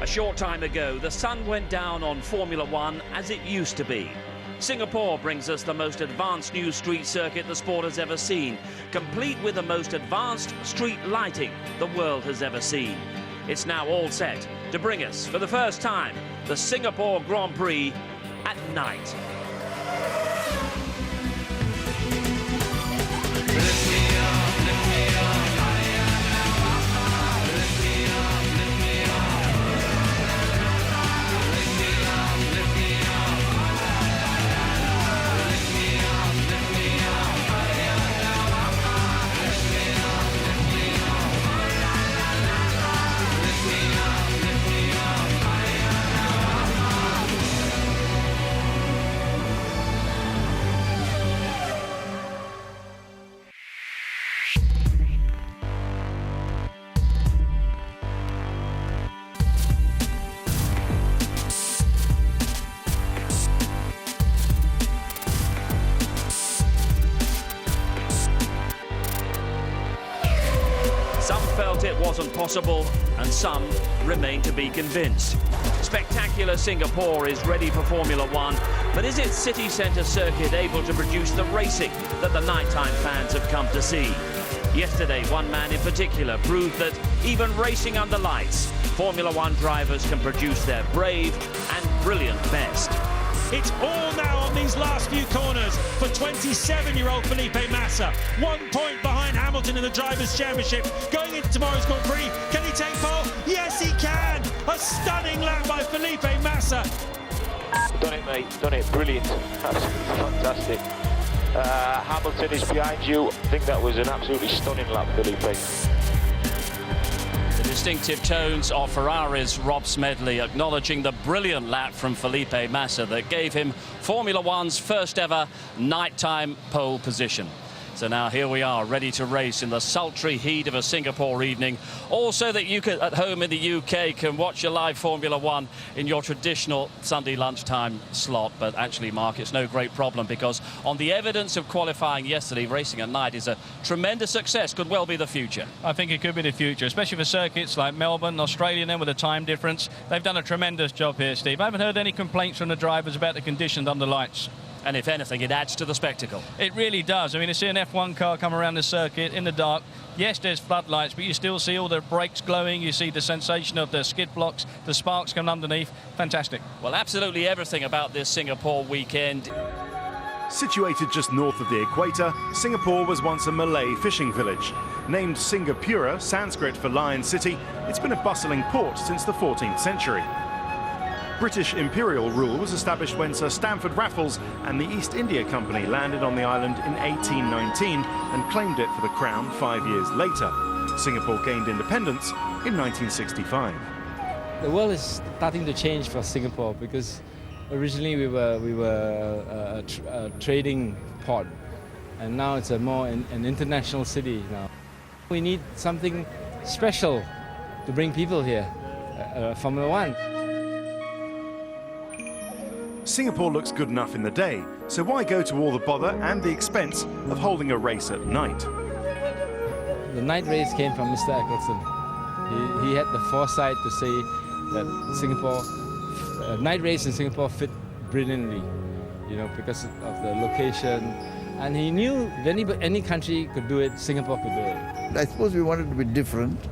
A short time ago, the sun went down on Formula One as it used to be. Singapore brings us the most advanced new street circuit the sport has ever seen, complete with the most advanced street lighting the world has ever seen. It's now all set to bring us, for the first time, the Singapore Grand Prix at night. Some felt it wasn't possible, and some remain to be convinced. Spectacular Singapore is ready for Formula One, but is its city centre circuit able to produce the racing that the nighttime fans have come to see? Yesterday, one man in particular proved that even racing under lights, Formula One drivers can produce their brave and brilliant best. It's all now on these last few corners for 27-year-old Felipe Massa. 1 point behind Hamilton in the Drivers' Championship. Going into tomorrow's Grand Prix, can he take pole? Yes, he can! A stunning lap by Felipe Massa. Done it, mate. Done it. Brilliant. Absolutely fantastic. Hamilton is behind you. I think that was an absolutely stunning lap, Felipe. The distinctive tones of Ferrari's Rob Smedley acknowledging the brilliant lap from Felipe Massa that gave him Formula One's first ever nighttime pole position. So now here we are, ready to race in the sultry heat of a Singapore evening. Also that you at home in the UK can watch your live Formula One in your traditional Sunday lunchtime slot. But actually, Mark, it's no great problem, because on the evidence of qualifying yesterday, racing at night is a tremendous success, could well be the future. I think it could be the future, especially for circuits like Melbourne, Australia, then with a time difference. They've done a tremendous job here, Steve. I haven't heard any complaints from the drivers about the conditions under lights. And if anything, it adds to the spectacle. It really does. I mean, to see an F1 car come around the circuit in the dark, yes, there's floodlights, but you still see all the brakes glowing. You see the sensation of the skid blocks, the sparks come underneath. Fantastic. Well, absolutely everything about this Singapore weekend. Situated just north of the equator, Singapore was once a Malay fishing village. Named Singapura, Sanskrit for Lion City, it's been a bustling port since the 14th century. British imperial rule was established when Sir Stamford Raffles and the East India Company landed on the island in 1819 and claimed it for the Crown 5 years later. Singapore gained independence in 1965. The world is starting to change for Singapore, because originally we were a trading port, and now it's an international city now. We need something special to bring people here, Formula One. Singapore looks good enough in the day, so why go to all the bother and the expense of holding a race at night? The night race came from Mr. Eccleston. He had the foresight to say that Singapore, night race in Singapore fit brilliantly, you know, because of the location. And he knew if any country could do it, Singapore could do it. I suppose we wanted to be different.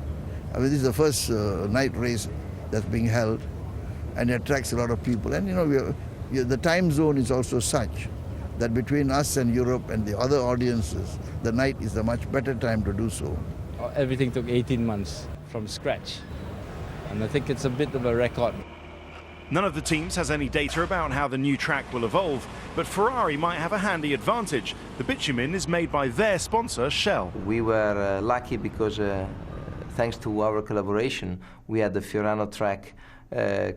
I mean, this is the first night race that's being held, and it attracts a lot of people. And you know, the time zone is also such that between us and Europe and the other audiences, the night is a much better time to do so. Everything took 18 months from scratch, and I think it's a bit of a record. None of the teams has any data about how the new track will evolve, but Ferrari might have a handy advantage. The bitumen is made by their sponsor, Shell. We were lucky because, thanks to our collaboration, we had the Fiorano track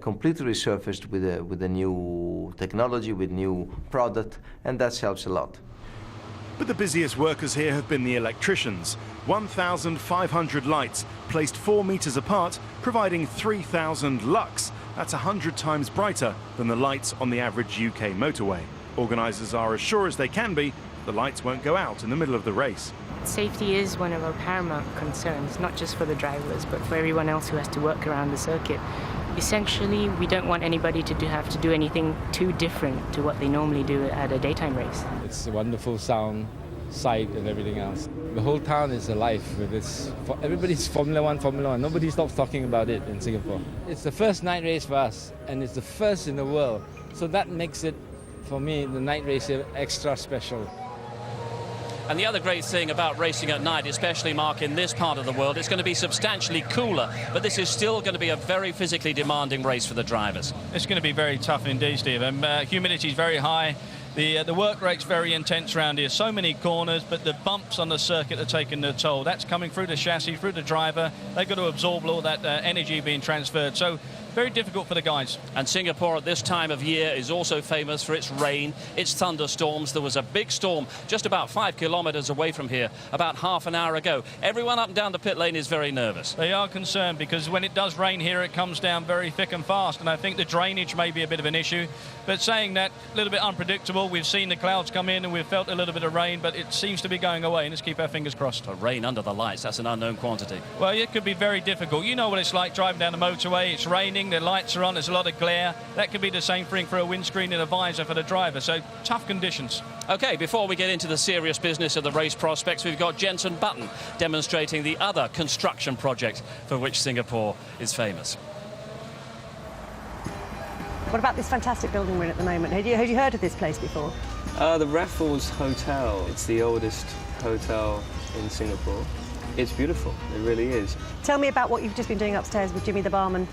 completely resurfaced with a new technology, with new product, and that helps a lot. But the busiest workers here have been the electricians. 1,500 lights placed 4 meters apart, providing 3,000 lux. That's 100 times brighter than the lights on the average UK motorway. Organisers are as sure as they can be the lights won't go out in the middle of the race. Safety is one of our paramount concerns, not just for the drivers, but for everyone else who has to work around the circuit. Essentially, we don't want anybody to have to do anything too different to what they normally do at a daytime race. It's a wonderful sound, sight and everything else. The whole town is alive with this. Everybody's Formula One. Nobody stops talking about it in Singapore. It's the first night race for us, and it's the first in the world. So that makes it, for me, the night race extra special. And the other great thing about racing at night, especially, Mark, in this part of the world, it's going to be substantially cooler, but this is still going to be a very physically demanding race for the drivers. It's going to be very tough indeed, Steve. Humidity is very high. The work rate's very intense around here. So many corners, but the bumps on the circuit are taking their toll. That's coming through the chassis, through the driver. They've got to absorb all that energy being transferred. So very difficult for the guys. And Singapore at this time of year is also famous for its rain, its thunderstorms. There was a big storm just about 5 kilometres away from here about half an hour ago. Everyone up and down the pit lane is very nervous. They are concerned because when it does rain here, it comes down very thick and fast. And I think the drainage may be a bit of an issue. But saying that, a little bit unpredictable. We've seen the clouds come in and we've felt a little bit of rain, but it seems to be going away. And let's keep our fingers crossed. The rain under the lights, that's an unknown quantity. Well, it could be very difficult. You know what it's like driving down the motorway. It's raining, the lights are on, there's a lot of glare. That could be the same thing for a windscreen and a visor for the driver. So tough conditions. OK, before we get into the serious business of the race prospects, we've got Jensen Button demonstrating the other construction project for which Singapore is famous. What about this fantastic building we're in at the moment? Had you heard of this place before? The Raffles Hotel. It's the oldest hotel in Singapore. It's beautiful, it really is. Tell me about what you've just been doing upstairs with Jimmy the barman.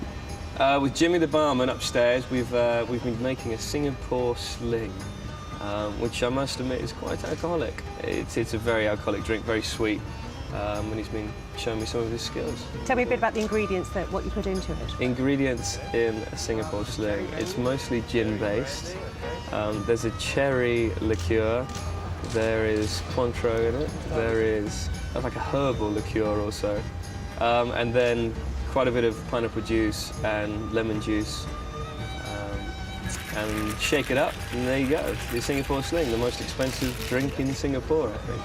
With Jimmy the barman upstairs, we've been making a Singapore sling, which I must admit is quite alcoholic. It's a very alcoholic drink, very sweet, and he's been showing me some of his skills. Tell me a bit about the ingredients, what you put into it. Ingredients in a Singapore sling. It's mostly gin-based. There's a cherry liqueur. There is Cointreau in it. There is like a herbal liqueur also. And then quite a bit of pineapple juice and lemon juice. And shake it up, and there you go. The Singapore sling, the most expensive drink in Singapore, I think.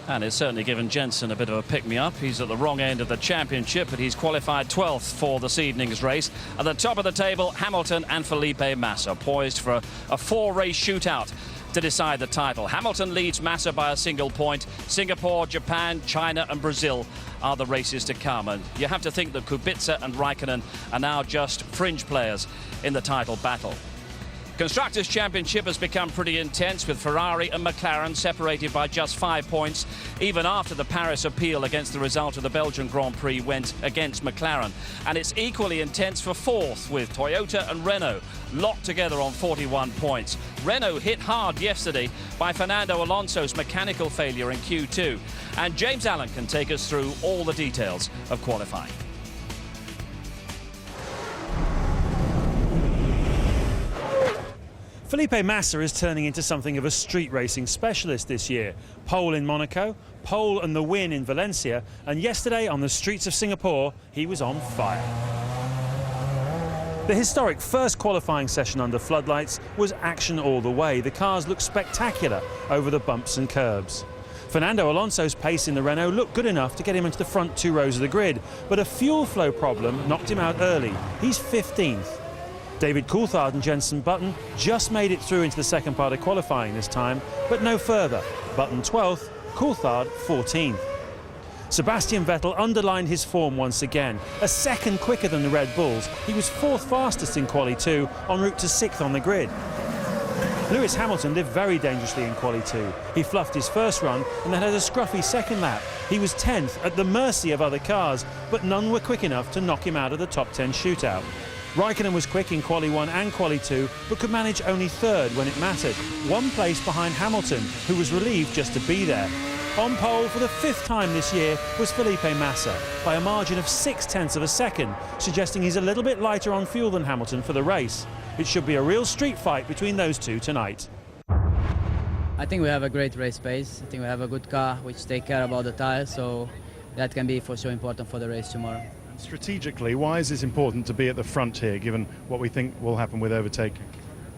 And it's certainly given Jensen a bit of a pick-me-up. He's at the wrong end of the championship, but he's qualified 12th for this evening's race. At the top of the table, Hamilton and Felipe Massa, poised for a four-race shootout to decide the title. Hamilton leads Massa by a single point. Singapore, Japan, China and Brazil are the races to come. And you have to think that Kubica and Raikkonen are now just fringe players in the title battle. Constructors' Championship has become pretty intense, with Ferrari and McLaren separated by just 5 points, even after the Paris appeal against the result of the Belgian Grand Prix went against McLaren. And it's equally intense for fourth, with Toyota and Renault locked together on 41 points. Renault hit hard yesterday by Fernando Alonso's mechanical failure in Q2. And James Allen can take us through all the details of qualifying. Felipe Massa is turning into something of a street racing specialist this year. Pole in Monaco, pole and the win in Valencia, and yesterday on the streets of Singapore, he was on fire. The historic first qualifying session under floodlights was action all the way. The cars looked spectacular over the bumps and curbs. Fernando Alonso's pace in the Renault looked good enough to get him into the front 2 rows of the grid, but a fuel flow problem knocked him out early. He's 15th. David Coulthard and Jensen Button just made it through into the second part of qualifying this time, but no further. Button 12th, Coulthard 14th. Sebastian Vettel underlined his form once again, a second quicker than the Red Bulls. He was 4th fastest in Quali 2, en route to 6th on the grid. Lewis Hamilton lived very dangerously in Quali 2. He fluffed his first run and then had a scruffy second lap. He was 10th, at the mercy of other cars, but none were quick enough to knock him out of the top 10 shootout. Raikkonen was quick in Quali 1 and Quali 2, but could manage only 3rd when it mattered, 1 place behind Hamilton, who was relieved just to be there. On pole for the 5th time this year was Felipe Massa, by a margin of 0.6 of a second, suggesting he's a little bit lighter on fuel than Hamilton for the race. It should be a real street fight between those two tonight. I think we have a great race pace. I think we have a good car which take care about the tires, so that can be for sure important for the race tomorrow. Strategically, why is it important to be at the front here, given what we think will happen with overtaking?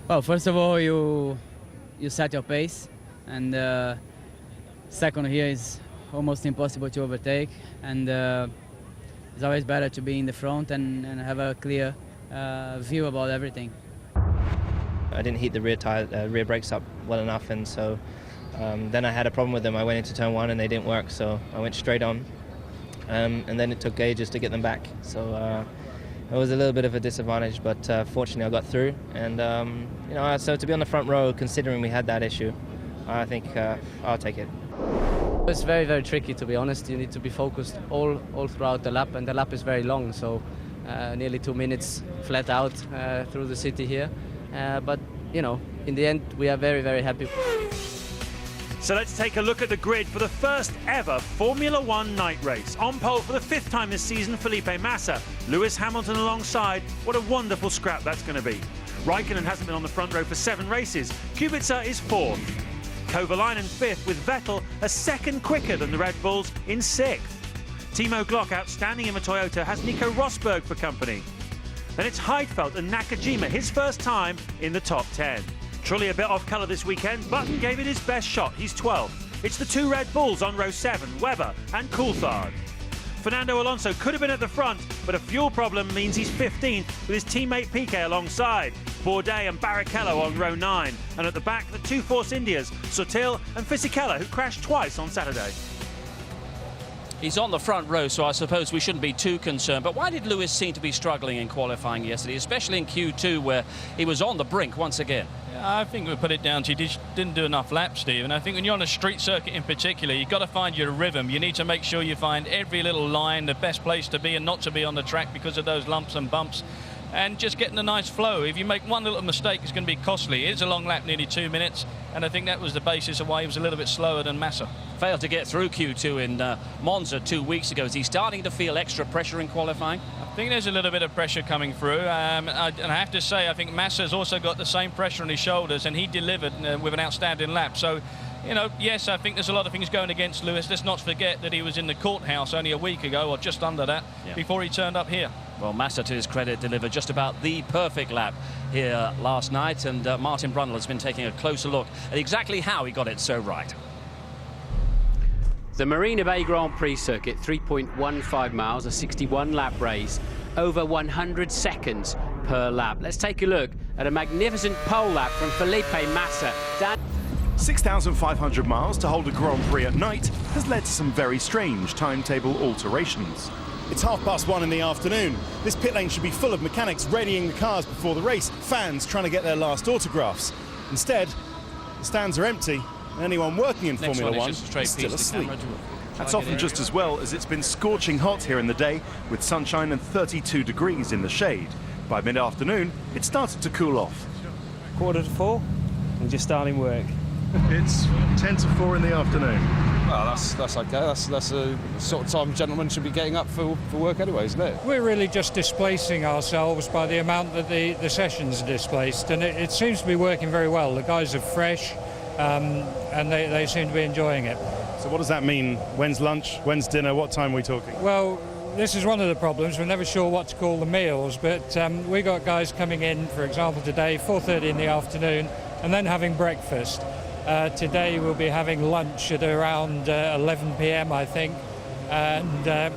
Well, first of all, you set your pace, and second here is almost impossible to overtake, and it's always better to be in the front and have a clear view about everything. I didn't heat the rear brakes up well enough, and so then I had a problem with them. I went into turn 1 and they didn't work, so I went straight on, and then it took ages to get them back. So it was a little bit of a disadvantage, but fortunately I got through. And you know, so to be on the front row, considering we had that issue, I think I'll take it. It's very, very tricky, to be honest. You need to be focused all throughout the lap, and the lap is very long, so nearly 2 minutes flat out through the city here. But you know, in the end, we are very, very happy. So let's take a look at the grid for the first ever Formula One night race. On pole for the 5th time this season, Felipe Massa. Lewis Hamilton alongside. What a wonderful scrap that's going to be. Raikkonen hasn't been on the front row for 7 races. Kubica is 4th. Kovalainen 5th, with Vettel a second quicker than the Red Bulls in 6th. Timo Glock, outstanding in the Toyota, has Nico Rosberg for company. Then it's Heidfeld and Nakajima, his first time in the top 10. Truly a bit off colour this weekend. Button gave it his best shot. He's 12th. It's the 2 Red Bulls on row 7, Webber and Coulthard. Fernando Alonso could have been at the front, but a fuel problem means he's 15th with his teammate Piquet alongside. Bourdais and Barrichello on row 9. And at the back, the 2 Force Indias, Sotil and Fisichella, who crashed twice on Saturday. He's on the front row, so I suppose we shouldn't be too concerned. But why did Lewis seem to be struggling in qualifying yesterday, especially in Q2, where he was on the brink once again? I think we put it down to he didn't do enough laps, Steve. And I think when you're on a street circuit in particular, you've got to find your rhythm. You need to make sure you find every little line, the best place to be and not to be on the track because of those lumps and bumps. And just getting a nice flow. If you make one little mistake, it's going to be costly. It's a long lap, nearly 2 minutes, and I think that was the basis of why he was a little bit slower than Massa. Failed to get through Q2 in Monza 2 weeks ago. Is he starting to feel extra pressure in qualifying? I think there's a little bit of pressure coming through, and I have to say, I think Massa's also got the same pressure on his shoulders, and he delivered with an outstanding lap. So, you know, yes, I think there's a lot of things going against Lewis. Let's not forget that he was in the courthouse only a week ago, or just under that, before he turned up here. Well, Massa, to his credit, delivered just about the perfect lap here last night, and Martin Brundle has been taking a closer look at exactly how he got it so right. The Marina Bay Grand Prix circuit, 3.15 miles, a 61-lap race, over 100 seconds per lap. Let's take a look at a magnificent pole lap from Felipe Massa. 6,500 miles to hold a Grand Prix at night has led to some very strange timetable alterations. It's 1:30 in the afternoon. This pit lane should be full of mechanics readying the cars before the race, fans trying to get their last autographs. Instead, the stands are empty, and anyone working in Formula One is still asleep. That's often just as well, as it's been scorching hot here in the day, with sunshine and 32 degrees in the shade. By mid-afternoon, it started to cool off. 3:45, and just starting work. It's 10 to 4 in the afternoon. Well, that's okay. That's the sort of time gentlemen should be getting up for work anyway, isn't it? We're really just displacing ourselves by the amount that the sessions are displaced, and it seems to be working very well. The guys are fresh, and they seem to be enjoying it. So what does that mean? When's lunch? When's dinner? What time are we talking? Well, this is one of the problems. We're never sure what to call the meals, but we got guys coming in, for example, today, 4:30 in the afternoon, and then having breakfast. Today we'll be having lunch at around 11 p.m. I think, and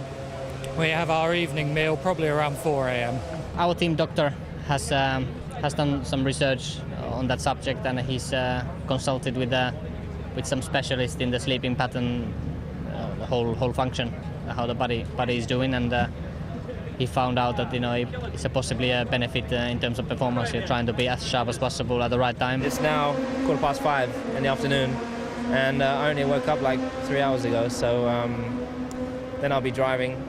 we have our evening meal probably around 4 a.m. Our team doctor has done some research on that subject, and he's consulted with some specialists in the sleeping pattern, the whole function, how the body is doing, and he found out that, you know, it's possibly a benefit in terms of performance. You're trying to be as sharp as possible at the right time. It's now 5:15 in the afternoon, and I only woke up like 3 hours ago, so then I'll be driving,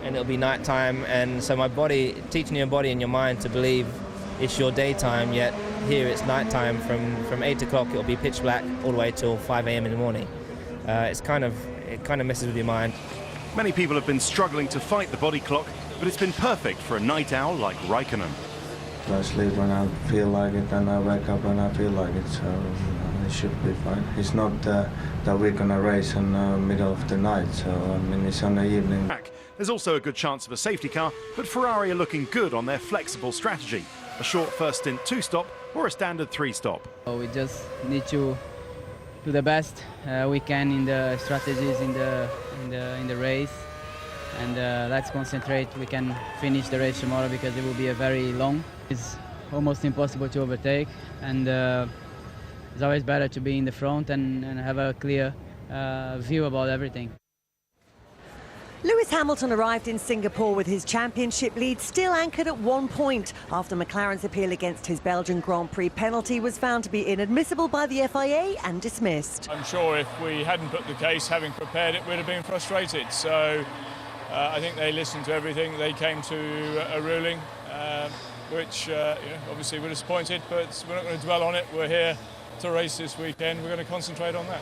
and it'll be night time, and so my body, teaching your body and your mind to believe it's your daytime, yet here it's nighttime. From 8 o'clock it'll be pitch black all the way till 5 a.m. in the morning. It kind of messes with your mind. Many people have been struggling to fight the body clock, but it's been perfect for a night owl like Raikkonen. I sleep when I feel like it, and I wake up when I feel like it, so it should be fine. It's not that we're going to race in the middle of the night, so I mean, it's on the evening. There's also a good chance of a safety car, but Ferrari are looking good on their flexible strategy. A short first stint 2-stop or a standard 3-stop. So we just need to do the best we can in the strategies in the race, and let's concentrate. We can finish the race tomorrow because it will be a very long. It's almost impossible to overtake, and it's always better to be in the front and have a clear view about everything. Lewis Hamilton arrived in Singapore with his championship lead still anchored at 1 point after McLaren's appeal against his Belgian Grand Prix penalty was found to be inadmissible by the FIA and dismissed. I'm sure if we hadn't put the case, having prepared it, we'd have been frustrated. So I think they listened to everything. They came to a ruling, which obviously we're disappointed, but we're not going to dwell on it. We're here to race this weekend. We're going to concentrate on that.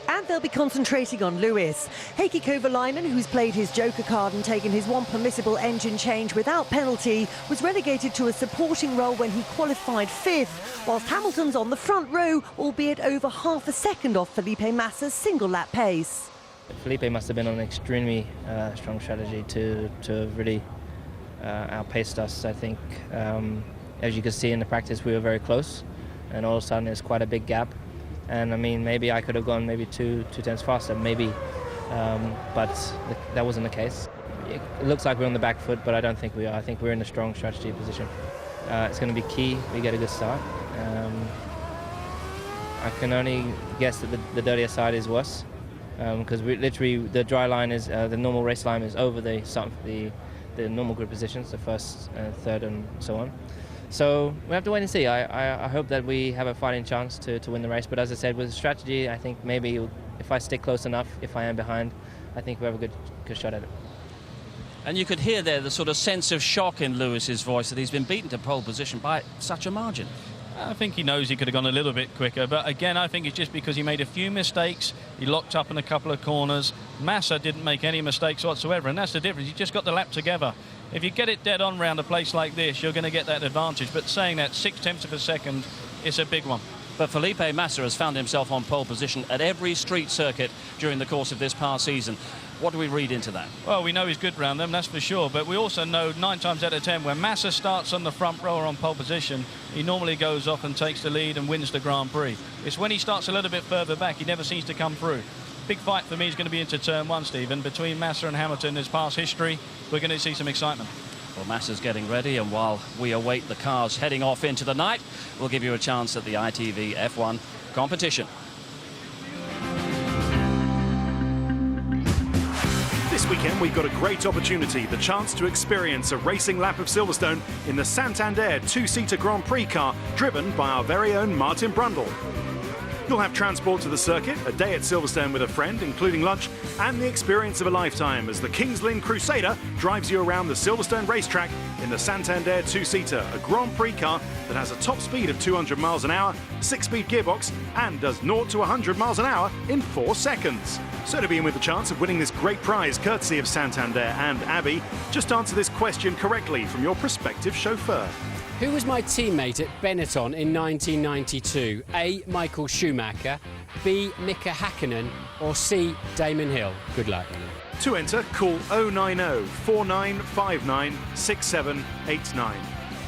And they'll be concentrating on Lewis. Heikki Kovalainen, who's played his joker card and taken his one permissible engine change without penalty, was relegated to a supporting role when he qualified 5th, whilst Hamilton's on the front row, albeit over half a second off Felipe Massa's single-lap pace. Felipe must have been on an extremely strong strategy to really outpaced us. I think, as you can see in the practice, we were very close, and all of a sudden there's quite a big gap. And I mean, maybe I could have gone maybe two tenths faster, maybe, but that wasn't the case. It looks like we're on the back foot, but I don't think we are. I think we're in a strong strategy position. It's going to be key we get a good start. I can only guess that the dirtier side is worse, because literally the dry line is the normal race line is over the normal grid positions, the first, third, and so on. So we have to wait and see. I hope that we have a fighting chance to win the race. But as I said, with strategy, I think maybe if I stick close enough, if I am behind, I think we have a good shot at it. And you could hear there the sort of sense of shock in Lewis's voice that he's been beaten to pole position by such a margin. I think he knows he could have gone a little bit quicker, but again, I think it's just because he made a few mistakes. He locked up in a couple of corners. Massa didn't make any mistakes whatsoever, and that's the difference. You just got the lap together. If you get it dead on round a place like this, you're going to get that advantage. But saying that 6 tenths of a second is a big one. But Felipe Massa has found himself on pole position at every street circuit during the course of this past season. What do we read into that? Well, we know he's good round them, that's for sure. But we also know 9 times out of 10, when Massa starts on the front row or on pole position, he normally goes off and takes the lead and wins the Grand Prix. It's when he starts a little bit further back, he never seems to come through. Big fight for me is going to be into turn 1, Stephen. Between Massa and Hamilton, there's past history. We're going to see some excitement. Well, Massa's getting ready, and while we await the cars heading off into the night, we'll give you a chance at the ITV F1 competition. This weekend we've got a great opportunity, the chance to experience a racing lap of Silverstone in the Santander 2-seater Grand Prix car driven by our very own Martin Brundle. You'll have transport to the circuit, a day at Silverstone with a friend, including lunch, and the experience of a lifetime as the Kings Lynn Crusader drives you around the Silverstone racetrack in the Santander 2-seater, a Grand Prix car that has a top speed of 200 miles an hour, 6-speed gearbox, and does 0 to 100 miles an hour in 4 seconds. So to be in with the chance of winning this great prize, courtesy of Santander and Abby, just answer this question correctly from your prospective chauffeur. Who was my teammate at Benetton in 1992? A. Michael Schumacher, B. Mika Hakkinen, or C. Damon Hill? Good luck. To enter, call 090 4959 6789.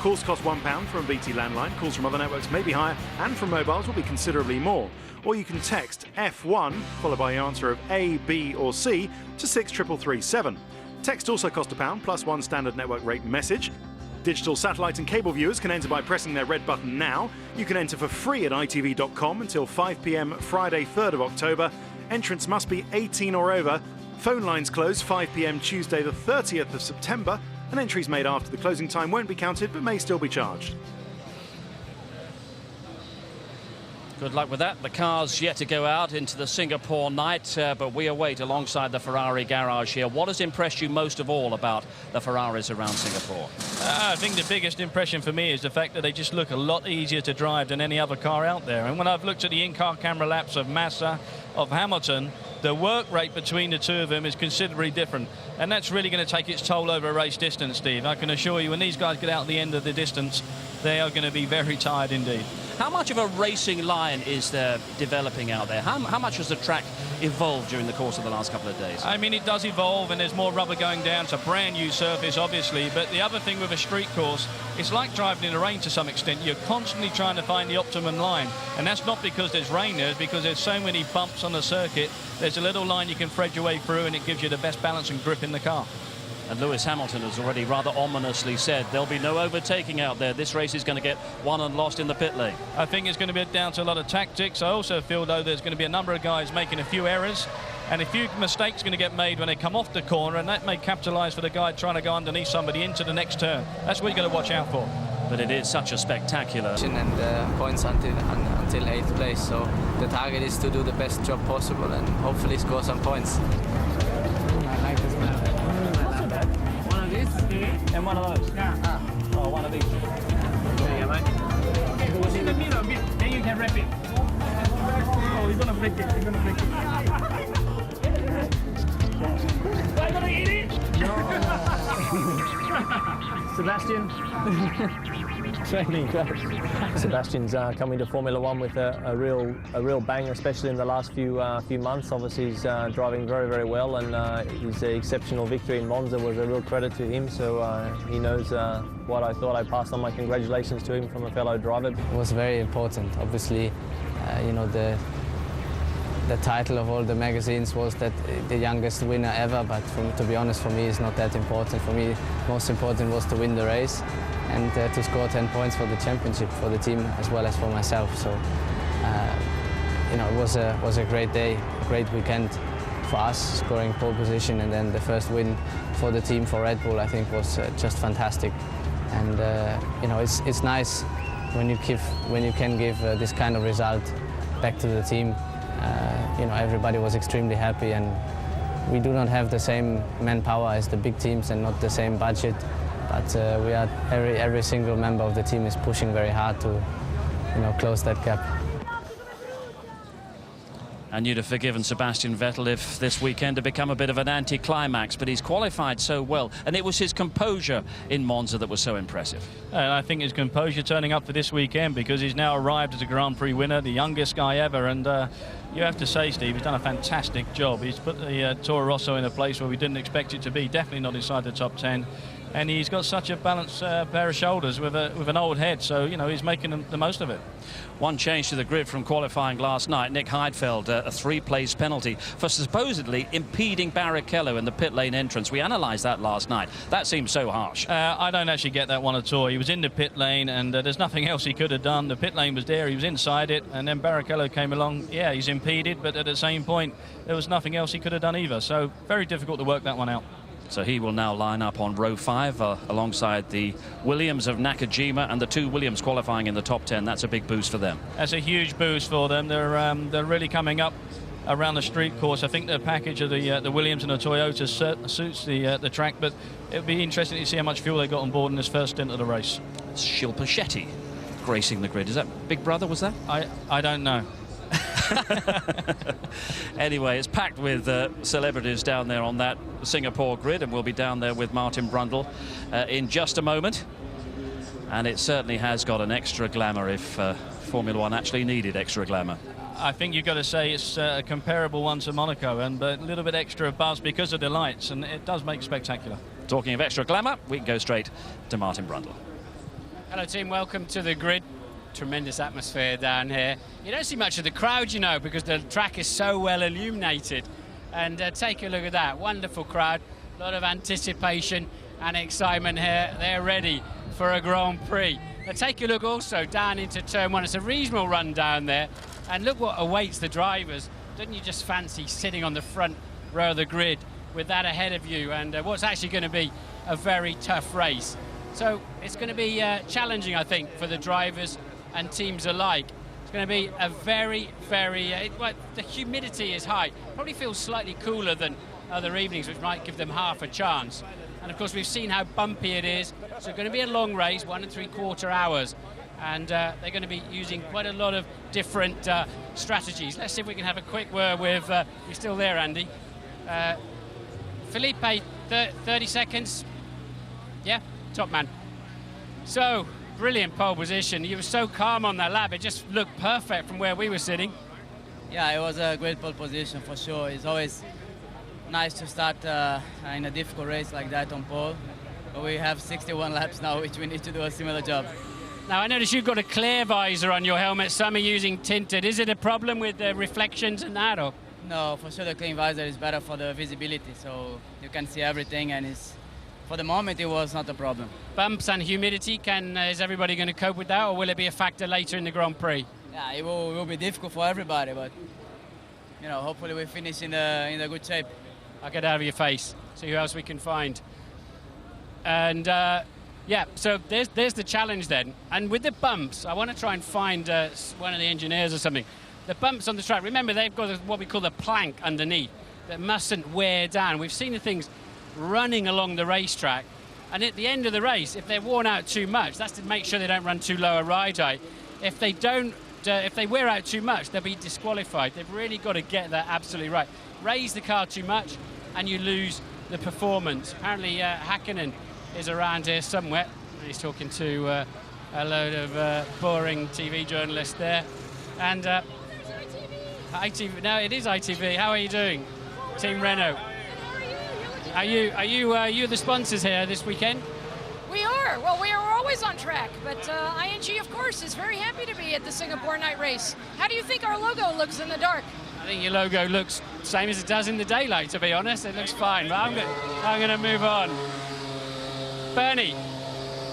Calls cost £1 from a BT landline. Calls from other networks may be higher, and from mobiles will be considerably more. Or you can text F1, followed by the answer of A, B or C, to 63337. Text also costs £1 plus 1 standard network rate message. Digital satellite and cable viewers can enter by pressing their red button now. You can enter for free at itv.com until 5 p.m. Friday, 3rd of October. Entrance must be 18 or over. Phone lines close 5 p.m. Tuesday, the 30th of September. And entries made after the closing time won't be counted, but may still be charged. Good luck with that. The car's yet to go out into the Singapore night, but we await alongside the Ferrari garage here. What has impressed you most of all about the Ferraris around Singapore? I think the biggest impression for me is the fact that they just look a lot easier to drive than any other car out there. And when I've looked at the in-car camera laps of Massa, of Hamilton, the work rate between the two of them is considerably different. And that's really going to take its toll over a race distance, Steve. I can assure you, when these guys get out at the end of the distance, they are going to be very tired indeed. How much of a racing line is there developing out there? How much has the track evolved during the course of the last couple of days? I mean, it does evolve, and there's more rubber going down. It's a brand new surface, obviously, but the other thing with a street course, it's like driving in the rain to some extent. You're constantly trying to find the optimum line, and that's not because there's rain there, it's because there's so many bumps on the circuit. There's a little line you can thread your way through, and it gives you the best balance and grip in the car. And Lewis Hamilton has already rather ominously said there'll be no overtaking out there. This race is going to get won and lost in the pit lane. I think it's going to be down to a lot of tactics. I also feel, though, there's going to be a number of guys making a few errors, and a few mistakes going to get made when they come off the corner, and that may capitalise for the guy trying to go underneath somebody into the next turn. That's what you've got to watch out for. But it is such a spectacular... And points until 8th place, so the target is to do the best job possible and hopefully score some points. I like this map. One of these? And one of those? Yeah. Oh, one of these. Yeah, mate. If it was in the middle a bit, then you can wrap it. Oh, you're gonna break it. You're gonna break it. I'm gonna eat it. Sebastian. Training. Sebastian's coming to Formula One with a real bang, especially in the last few months. Obviously, he's driving very, very well, and his exceptional victory in Monza was a real credit to him. So he knows what I thought. I passed on my congratulations to him from a fellow driver. It was very important. Obviously, you know, the title of all the magazines was that the youngest winner ever, but to be honest, for me, it's not that important. For me, most important was to win the race and to score 10 points for the championship for the team as well as for myself. So, you know, it was a great day, a great weekend for us, scoring pole position, and then the first win for the team for Red Bull, I think, was just fantastic. And you know, it's nice when you can give this kind of result back to the team. You know, everybody was extremely happy, and we do not have the same manpower as the big teams and not the same budget, but we are every single member of the team is pushing very hard to, you know, close that gap. And you'd have forgiven Sebastian Vettel if this weekend had become a bit of an anti-climax, but he's qualified so well, and it was his composure in Monza that was so impressive. And I think his composure turning up for this weekend, because he's now arrived as a Grand Prix winner, the youngest guy ever, and you have to say, Steve, he's done a fantastic job. He's put the Toro Rosso in a place where we didn't expect it to be, definitely not inside the top 10. And he's got such a balanced pair of shoulders with an old head, so, you know, he's making the most of it. One change to the grid from qualifying last night. Nick Heidfeld, a 3-place penalty for supposedly impeding Barrichello in the pit lane entrance. We analysed that last night. That seems so harsh. I don't actually get that one at all. He was in the pit lane, and there's nothing else he could have done. The pit lane was there, he was inside it, and then Barrichello came along. Yeah, he's impeded, but at the same point, there was nothing else he could have done either. So very difficult to work that one out. So he will now line up on row 5 alongside the Williams of Nakajima and the 2 Williams qualifying in the top 10. That's a big boost for them. That's a huge boost for them. They're really coming up around the street course. I think the package of the Williams and the Toyota suits the track, but it'll be interesting to see how much fuel they got on board in this first stint of the race. It's Shilpa Shetty gracing the grid. Is that Big Brother, was that? I don't know. Anyway, it's packed with celebrities down there on that Singapore grid, and we'll be down there with Martin Brundle in just a moment. And it certainly has got an extra glamour if Formula One actually needed extra glamour. I think you've got to say it's a comparable one to Monaco, and a little bit extra buzz because of the lights, and it does make spectacular. Talking of extra glamour, we can go straight to Martin Brundle. Hello team, welcome to the grid. Tremendous atmosphere down here. You don't see much of the crowd, you know, because the track is so well illuminated. And take a look at that, wonderful crowd, a lot of anticipation and excitement here. They're ready for a Grand Prix. Now take a look also down into turn 1. It's a reasonable run down there, and look what awaits the drivers. Don't you just fancy sitting on the front row of the grid with that ahead of you, and what's actually going to be a very tough race. So it's going to be challenging, I think, for the drivers and teams alike. It's going to be a very, very... well, the humidity is high. Probably feels slightly cooler than other evenings, which might give them half a chance. And of course, we've seen how bumpy it is. So it's going to be a long race, 1 3/4 hours. And they're going to be using quite a lot of different strategies. Let's see if we can have a quick word with... you're still there, Andy. Felipe, 30 seconds. Yeah, top man. So... brilliant pole position. You were so calm on that lap. It just looked perfect from where we were sitting. Yeah, it was a great pole position for sure. It's always nice to start in a difficult race like that on pole. But we have 61 laps now, which we need to do a similar job. Now, I notice you've got a clear visor on your helmet. Some are using tinted. Is it a problem with the reflections and that? Or? No, for sure the clean visor is better for the visibility, so you can see everything, and for the moment it was not a problem. Bumps and humidity, is everybody going to cope with that, or will it be a factor later in the Grand Prix? Yeah, it will be difficult for everybody, but you know, hopefully we finish in a good shape. I'll get out of your face, see who else we can find. And yeah, so there's the challenge then. And with the bumps, I want to try and find one of the engineers or something. The bumps on the track, remember they've got what we call the plank underneath that mustn't wear down. We've seen the things running along the racetrack, and at the end of the race, if they're worn out too much, that's to make sure they don't run too low a ride height. If they wear out too much, they'll be disqualified. They've really got to get that absolutely right. Raise the car too much, and you lose the performance. Apparently, Hakkinen is around here somewhere. He's talking to a load of boring TV journalists there. And ITV, no, it is ITV. How are you doing, Team Renault? Are you the sponsors here this weekend? We are. Well, we are always on track, but ING, of course, is very happy to be at the Singapore night race. How do you think our logo looks in the dark? I think your logo looks the same as it does in the daylight, to be honest. It looks fine, but I'm going to move on. Bernie,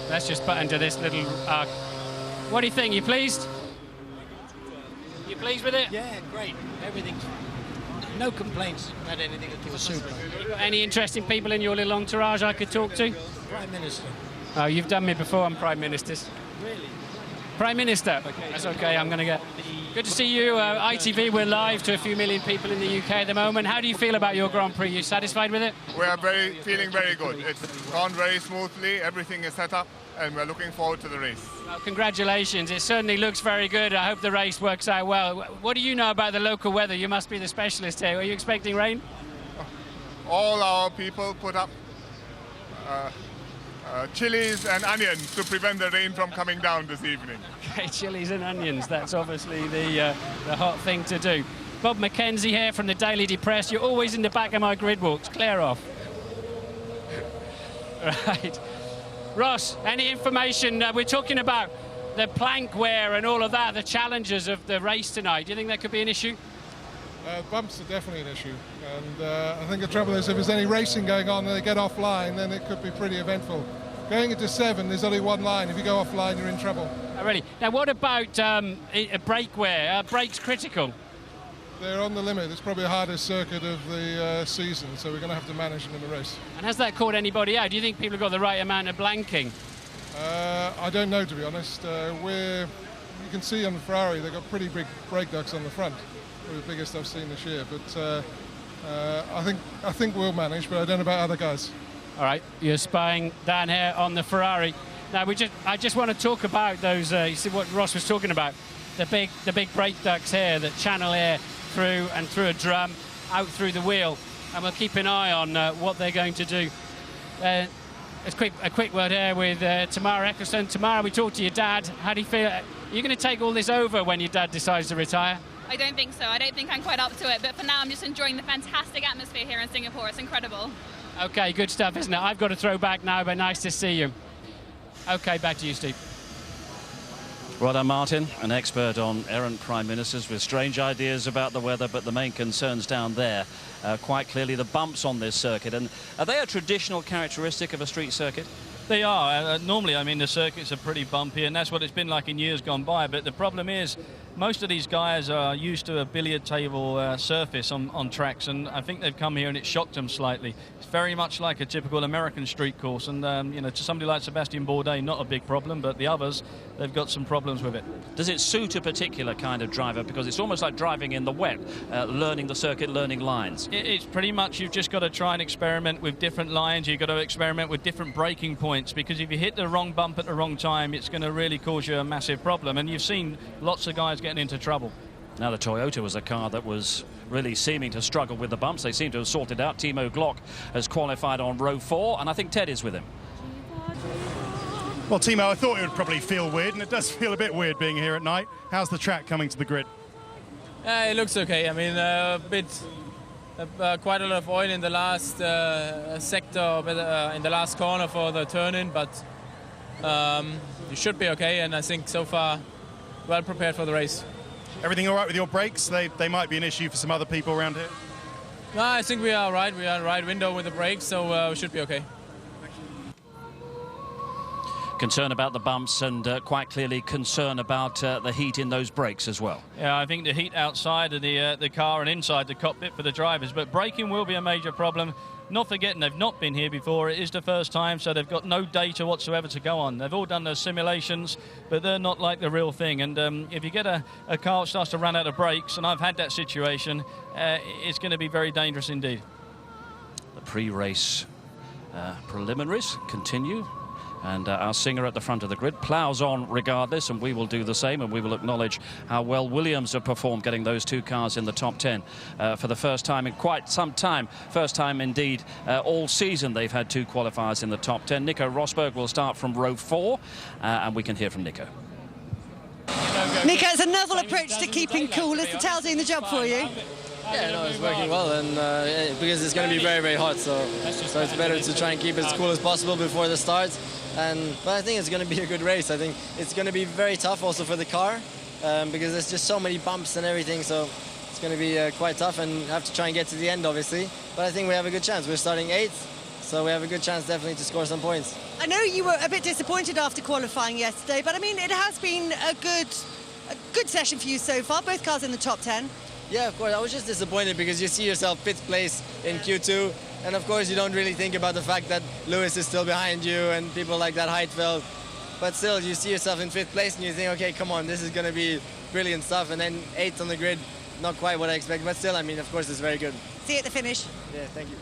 let's just put into this little arc. What do you think? You pleased? You pleased with it? Yeah, great. Everything's no complaints about anything at all. Super. Any interesting people in your little entourage I could talk to? Prime Minister. Oh, you've done me before on Prime Ministers. Really? Prime Minister. Okay. That's okay. I'm going to get. Good to see you. ITV, we're live to a few million people in the UK at the moment. How do you feel about your Grand Prix? You satisfied with it? We are feeling very good. It's gone very smoothly. Everything is set up, and we're looking forward to the race. Well, congratulations. It certainly looks very good. I hope the race works out well. What do you know about the local weather? You must be the specialist here. Are you expecting rain? All our people put up chilies and onions to prevent the rain from coming down this evening. Okay, chilies and onions. That's obviously the hot thing to do. Bob McKenzie here from the Daily Depressed. You're always in the back of my grid walks. Clear off. Right. Ross, any information? We're talking about the plank wear and all of that, the challenges of the race tonight. Do you think that could be an issue? Bumps are definitely an issue, and I think the trouble is if there's any racing going on and they get offline, then it could be pretty eventful. Going into 7, there's only one line. If you go offline, you're in trouble. Oh, really? Now, what about brake wear? Are brakes critical? They're on the limit. It's probably the hardest circuit of the season, so we're going to have to manage them in the race. And has that caught anybody out? Do you think people have got the right amount of blanking? I don't know, to be honest. You can see on the Ferrari, they've got pretty big brake ducts on the front. Probably the biggest I've seen this year, but I think we'll manage, but I don't know about other guys. All right, you're spying down here on the Ferrari. Now I just want to talk about those. You see what Ross was talking about, the big brake ducts here that channel air through and through a drum out through the wheel, and we'll keep an eye on what they're going to do. A quick word here with Tamara Eccleston. Tamara, we talked to your dad. How do you feel? Are you going to take all this over when your dad decides to retire? I don't think so. I don't think I'm quite up to it. But for now, I'm just enjoying the fantastic atmosphere here in Singapore. It's incredible. Okay, good stuff, isn't it? I've got to throw back now, but nice to see you. Okay, back to you, Steve. Well done, Martin, an expert on errant prime ministers with strange ideas about the weather, but the main concerns down there, quite clearly the bumps on this circuit. And are they a traditional characteristic of a street circuit? They are. Normally, I mean, the circuits are pretty bumpy, and that's what it's been like in years gone by. But the problem is, most of these guys are used to a billiard table surface on tracks, and I think they've come here and it shocked them slightly. It's very much like a typical American street course, and you know, to somebody like Sebastian Bourdais, not a big problem, but the others, they've got some problems with it. Does it suit a particular kind of driver? Because it's almost like driving in the wet, learning the circuit, learning lines. It's pretty much, you've just got to try and experiment with different lines. You've got to experiment with different braking points, because if you hit the wrong bump at the wrong time, it's going to really cause you a massive problem. And you've seen lots of guys getting into trouble. Now, the Toyota was a car that was really seeming to struggle with the bumps. They seem to have sorted out. Timo Glock has qualified on row 4, and I think Ted is with him. Well, Timo, I thought it would probably feel weird, and it does feel a bit weird being here at night. How's the track coming to the grid? It looks okay. I mean, quite a lot of oil in the last sector, in the last corner for the turn-in, but you should be okay, and I think so far well prepared for the race. Everything all right with your brakes? They might be an issue for some other people around here. No, I think we are right. We are in the right window with the brakes, so we should be okay. Concern about the bumps and quite clearly concern about the heat in those brakes as well. Yeah, I think the heat outside of the car and inside the cockpit for the drivers, but braking will be a major problem. Not forgetting they've not been here before. It is the first time, so they've got no data whatsoever to go on. They've all done their simulations, but they're not like the real thing. And if you get a car that starts to run out of brakes, and I've had that situation, it's going to be very dangerous indeed. The pre-race preliminaries continue. And our Singer at the front of the grid ploughs on regardless, and we will do the same, and we will acknowledge how well Williams have performed getting those two cars in the top 10 for the first time in quite some time. First time indeed all season they've had two qualifiers in the top 10. Nico Rosberg will start from row 4, and we can hear from Nico. Nico, it's a novel approach to keeping cool. Is the towel doing the job for you? Yeah, no, it's working well, and because it's going to be very, very hot, so it's better to try and keep it as cool as possible before the start. But I think it's going to be a good race. I think it's going to be very tough also for the car because there's just so many bumps and everything, so it's going to be quite tough, and have to try and get to the end, obviously. But I think we have a good chance. We're starting 8th, so we have a good chance definitely to score some points. I know you were a bit disappointed after qualifying yesterday, but I mean, it has been a good session for you so far, both cars in the top 10. Yeah, of course. I was just disappointed because you see yourself 5th place in Q2, and of course you don't really think about the fact that Lewis is still behind you and people like that Heidfeld. But still, you see yourself in 5th place and you think, okay, come on, this is going to be brilliant stuff. And then 8th on the grid, not quite what I expect, but still, I mean, of course, it's very good. See you at the finish. Yeah, thank you.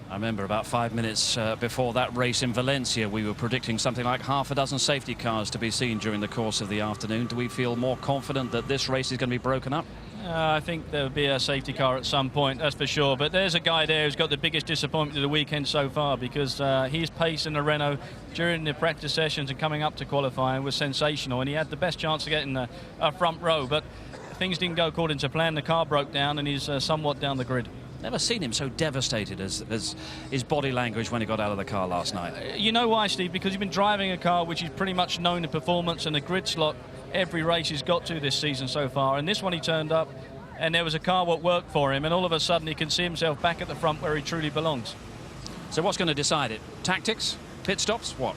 I remember about 5 minutes before that race in Valencia, we were predicting something like half a dozen safety cars to be seen during the course of the afternoon. Do we feel more confident that this race is going to be broken up? I think there'll be a safety car at some point, that's for sure. But there's a guy there who's got the biggest disappointment of the weekend so far, because his pace in the Renault during the practice sessions and coming up to qualifying was sensational, and he had the best chance of getting a front row. But things didn't go according to plan. The car broke down, and he's somewhat down the grid. Never seen him so devastated as his body language when he got out of the car last night. You know why, Steve? Because he's been driving a car which is pretty much known in performance and a grid slot every race he's got to this season so far. And this one he turned up, and there was a car what worked for him, and all of a sudden he can see himself back at the front where he truly belongs. So what's going to decide it? Tactics? Pit stops? What?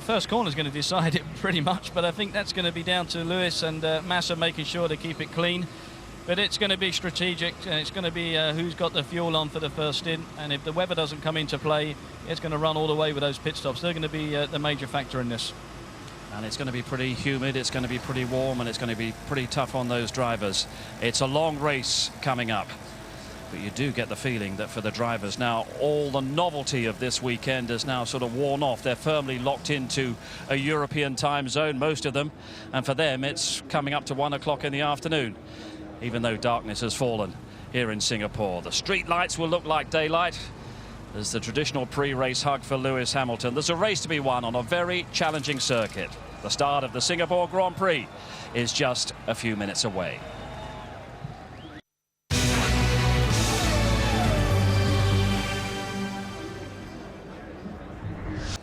First corner is going to decide it pretty much, but I think that's going to be down to Lewis and Massa making sure to keep it clean. But it's going to be strategic, and it's going to be who's got the fuel on for the first stint. And if the weather doesn't come into play, it's going to run all the way with those pit stops. They're going to be the major factor in this. And it's going to be pretty humid, it's going to be pretty warm, and it's going to be pretty tough on those drivers. It's a long race coming up. But you do get the feeling that for the drivers now, all the novelty of this weekend has now sort of worn off. They're firmly locked into a European time zone, most of them. And for them, it's coming up to 1 o'clock in the afternoon, even though darkness has fallen here in Singapore. The street lights will look like daylight. There's the traditional pre-race hug for Lewis Hamilton. There's a race to be won on a very challenging circuit. The start of the Singapore Grand Prix is just a few minutes away.